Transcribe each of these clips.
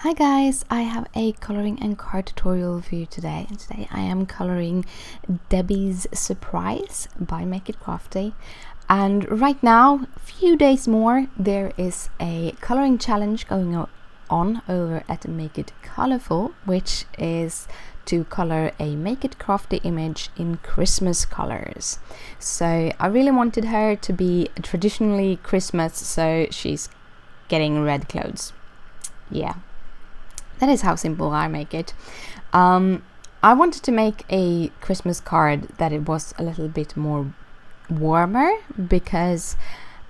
Hi guys, I have a coloring and card tutorial for you today, and today I am coloring Debbie's Surprise by Make It Crafty. And right now, a few days more, there is a coloring challenge going on over at Make It Colorful, which is to color a Make It Crafty image in Christmas colors. So I really wanted her to be traditionally Christmas, so she's getting red clothes. Yeah. That is how simple I make it. I wanted to make a Christmas card that it was a little bit more warmer because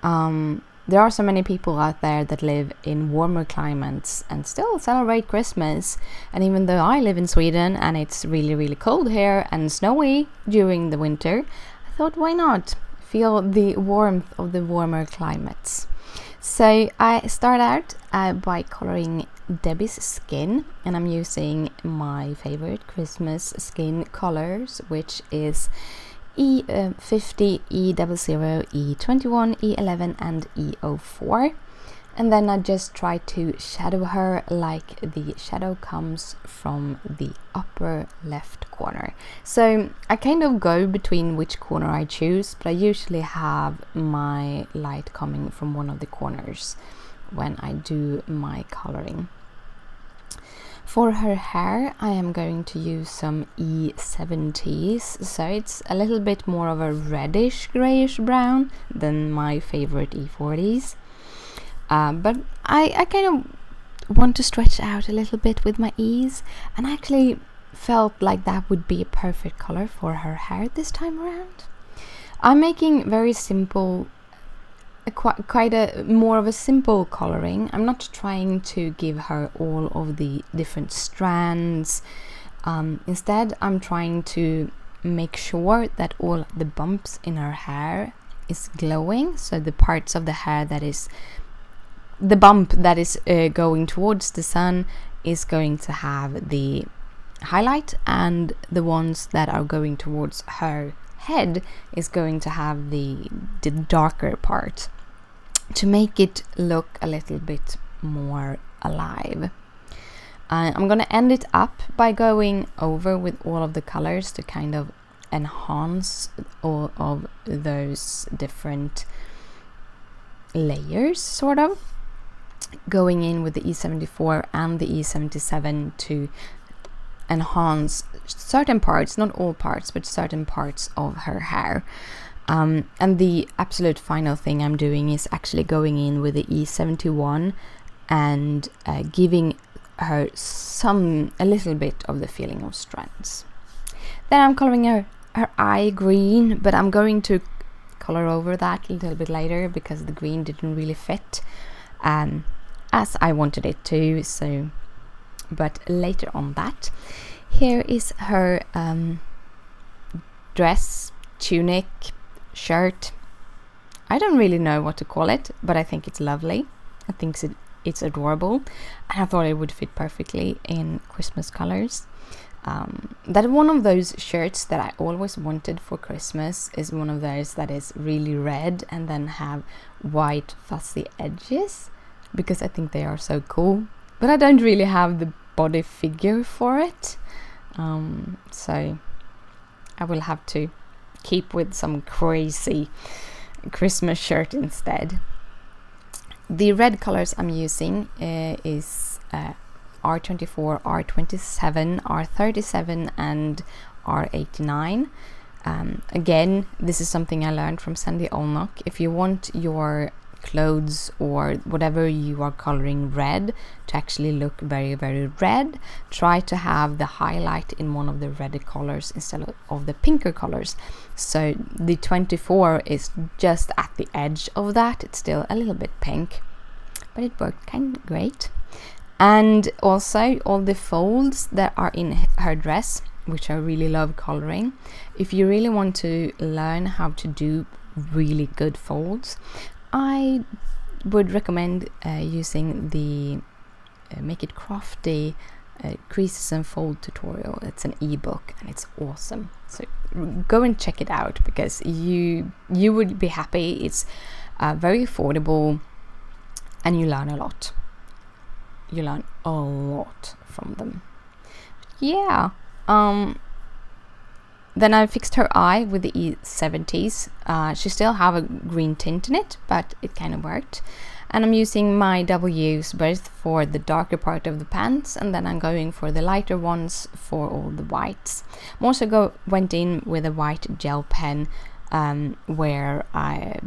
there are so many people out there that live in warmer climates and still celebrate Christmas. And even though I live in Sweden and it's really cold here and snowy during the winter, I thought, why not feel the warmth of the warmer climates? So I start out by coloring Debbie's skin, and I'm using my favorite Christmas skin colors, which is E50, E00, E21, E11 and E04. And then I just try to shadow her like the shadow comes from the upper left corner. So I kind of go between which corner I choose, but I usually have my light coming from one of the corners when I do my coloring. For her hair, I am going to use some E70s, so it's a little bit more of a reddish grayish brown than my favorite E40s. But I kind of want to stretch out a little bit with my E's, and I actually felt like that would be a perfect color for her hair this time around. I'm making very simple, quite a more of a simple coloring. I'm not trying to give her all of the different strands. Instead, I'm trying to make sure that all the bumps in her hair is glowing, so the parts of the hair that is the bump that is going towards the sun is going to have the highlight, and the ones that are going towards her head is going to have the darker part, to make it look a little bit more alive. I'm gonna end it up by going over with all of the colors to kind of enhance all of those different layers, sort of. Going in with the E74 and the E77 to enhance certain parts, not all parts, but certain parts of her hair. And the absolute final thing I'm doing is actually going in with the E71 and giving her a little bit of the feeling of strands. Then I'm coloring her eye green, but I'm going to color over that a little bit later because the green didn't really fit as I wanted it to, so but later on that. Here is her dress, tunic, shirt. I don't really know what to call it, but I think it's lovely. I think it's adorable, and I thought it would fit perfectly in Christmas colors. That one of those shirts that I always wanted for Christmas is one of those that is really red and then have white fuzzy edges, because I think they are so cool, but I don't really have the body figure for it, so I will have to keep with some crazy Christmas shirt instead. The red colors I'm using is R24, R27, R37 and R89. Again, this is something I learned from Sandy Olnock. If you want your clothes or whatever you are coloring red to actually look very red, try to have the highlight in one of the red colors instead of the pinker colors. So the 24 is just at the edge of that. It's still a little bit pink, but it worked kind of great. And also all the folds that are in her dress, which I really love coloring. If you really want to learn how to do really good folds, I would recommend using the Make It Crafty Creases and Fold tutorial. It's an ebook and it's awesome. So go and check it out because you would be happy. It's very affordable and you learn a lot. You learn a lot from them. Yeah. Then I fixed her eye with the E70s. She still have a green tint in it, but it kind of worked. And I'm using my W's both for the darker part of the pants, and then I'm going for the lighter ones for all the whites. I'm also went in with a white gel pen where I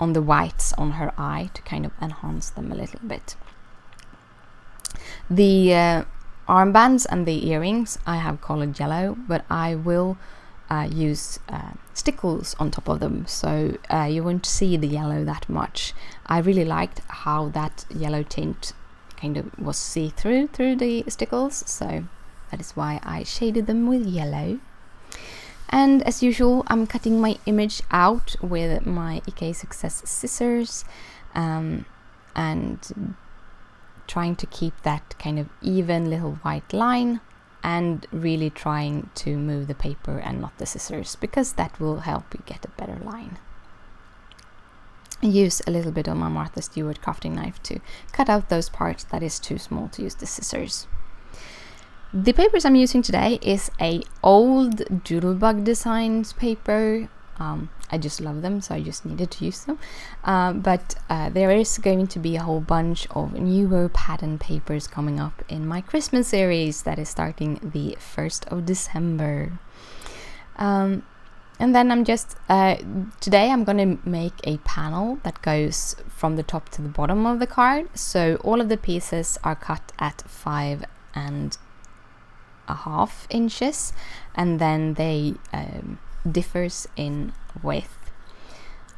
on the whites on her eye to kind of enhance them a little bit. The armbands and the earrings I have colored yellow, but I will use stickles on top of them, so you won't see the yellow that much. I really liked how that yellow tint kind of was see-through through the stickles, so that is why I shaded them with yellow. And as usual, I'm cutting my image out with my EK Success scissors and trying to keep that kind of even little white line, and really trying to move the paper and not the scissors, because that will help you get a better line. I use a little bit of my Martha Stewart crafting knife to cut out those parts that is too small to use the scissors. The papers I'm using today is a old Doodlebug Designs paper. I just love them, so I just needed to use them. But there is going to be a whole bunch of newer pattern papers coming up in my Christmas series that is starting the 1st of December. And then I'm just, today I'm going to make a panel that goes from the top to the bottom of the card. So all of the pieces are cut at 5.5 inches, and then they differs in width.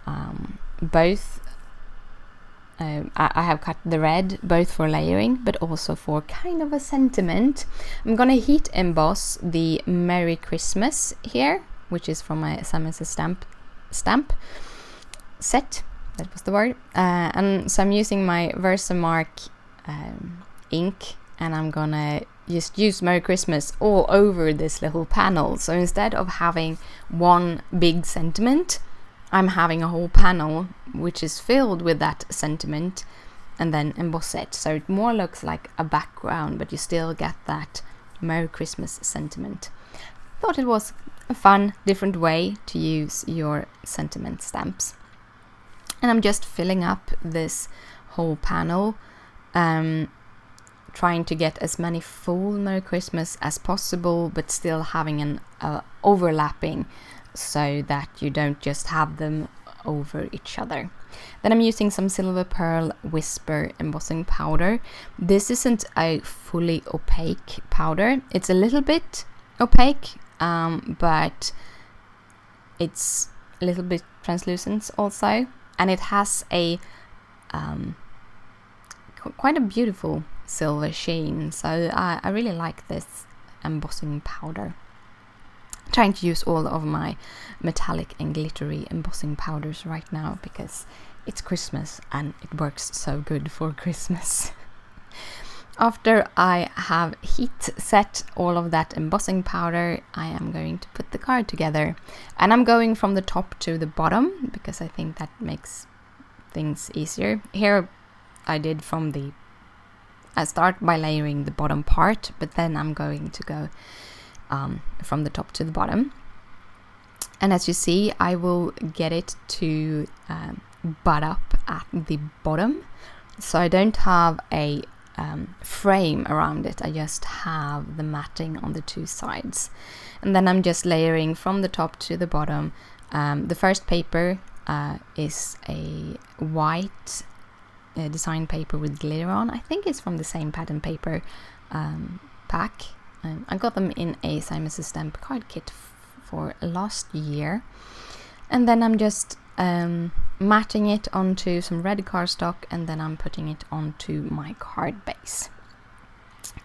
I have cut the red both for layering but also for kind of a sentiment. I'm gonna heat emboss the Merry Christmas here, which is from my Simon's stamp set. That was the word. And so I'm using my Versamark ink, and I'm gonna just use Merry Christmas all over this little panel. So instead of having one big sentiment, I'm having a whole panel which is filled with that sentiment, and then emboss it. So it more looks like a background, but you still get that Merry Christmas sentiment. Thought it was a fun, different way to use your sentiment stamps. And I'm just filling up this whole panel, trying to get as many full Merry Christmas as possible, but still having an overlapping, so that you don't just have them over each other. Then I'm using some Silver Pearl Whisper embossing powder. This isn't a fully opaque powder. It's a little bit opaque, but it's a little bit translucent also, and it has a quite a beautiful silver sheen, so I really like this embossing powder. Trying to use all of my metallic and glittery embossing powders right now because it's Christmas and it works so good for Christmas. After I have heat set all of that embossing powder, I am going to put the card together, and I'm going from the top to the bottom because I think that makes things easier. Here I start by layering the bottom part, but then I'm going to go from the top to the bottom. And as you see, I will get it to butt up at the bottom, so I don't have a frame around it. I just have the matting on the two sides, and then I'm just layering from the top to the bottom. The first paper is a white design paper with glitter on. I think it's from the same pattern paper pack. I got them in a Simon's Stamp card kit for last year. And then I'm just matting it onto some red cardstock, and then I'm putting it onto my card base.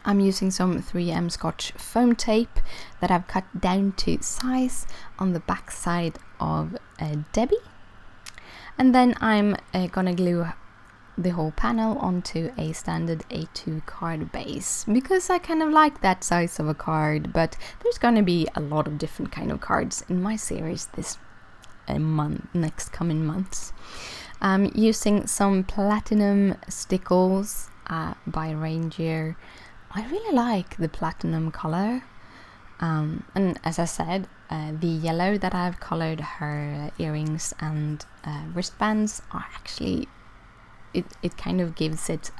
I'm using some 3M Scotch foam tape that I've cut down to size on the back side of Debbie. And then I'm gonna glue the whole panel onto a standard A2 card base because I kind of like that size of a card, but there's going to be a lot of different kind of cards in my series this next coming months. I'm using some platinum stickles by Reindeer. I really like the platinum color, and as I said, the yellow that I've colored her earrings and wristbands are actually, it kind of gives it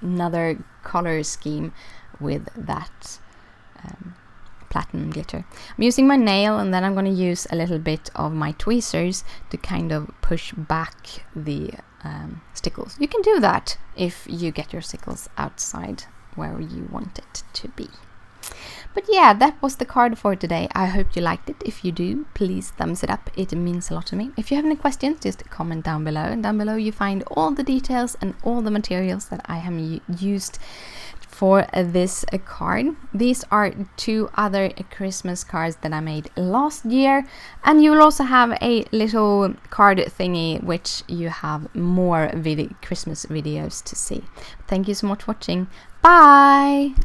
another color scheme with that platinum glitter. I'm using my nail, and then I'm going to use a little bit of my tweezers to kind of push back the stickles. You can do that if you get your stickles outside where you want it to be. But yeah, that was the card for today. I hope you liked it. If you do, please thumbs it up. It means a lot to me. If you have any questions, just comment down below. And down below you find all the details and all the materials that I have used for this card. These are 2 other Christmas cards that I made last year, and you will also have a little card thingy which you have more Christmas videos to see. Thank you so much for watching. Bye!